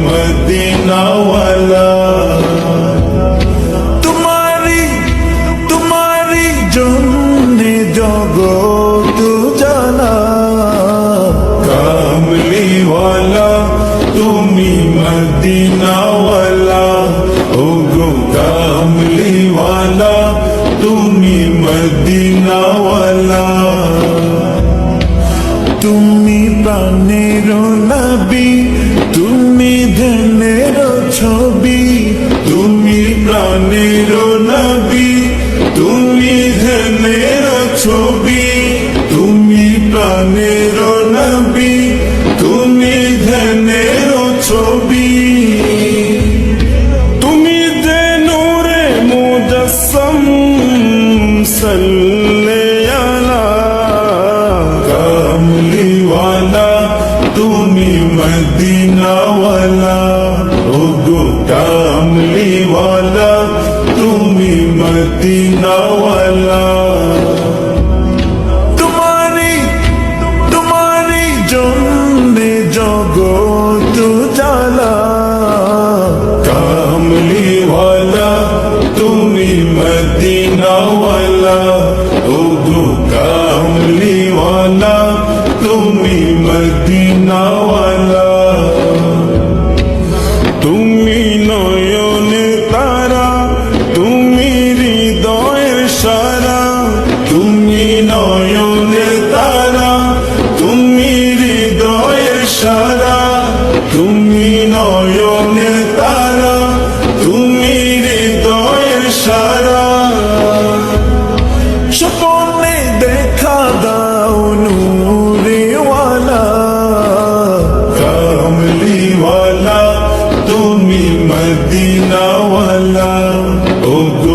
মদিনাওয়ালা। তোমারি জন্যে জগৎ জানা, কামলিওয়ালা তুমি মদিনাওয়ালা। ওগো কামলিওয়ালা তুমি মদিনাওয়ালা। তুমি প্রাণের নবী, তুমি ধ্যানের ছবি। তুমি প্রাণের নবী, তুমি ধ্যানের ছবি। তুমি প্রাণের নবী, তুমি ধ্যানের ছবি। তুমি যে নূরে মুজাসসাম সাল্লে আলা কামলিওয়ালা তুমি মদিনাওয়ালা। ওগো কামলিওয়ালা তুমি মদিনাওয়ালা। তোমারি জন্যে জগৎ জালা, কামলিওয়ালা তুমি মদিনাওয়ালা। ওগো কামলিওয়ালা তুমি মদিনাওয়ালা। তুমি নয়নে তারা, তুমি হৃদয়ের সারা। তুমি নয়নে তারা, তুমি হৃদয়ের সারা। তুমি নয়নে তারা, তুমি হৃদয়ের সারা। স্বপ্নে দেখা দাও নূরেওয়ালা, কামলিওয়ালা তুমি মদিনাওয়ালা। ওগো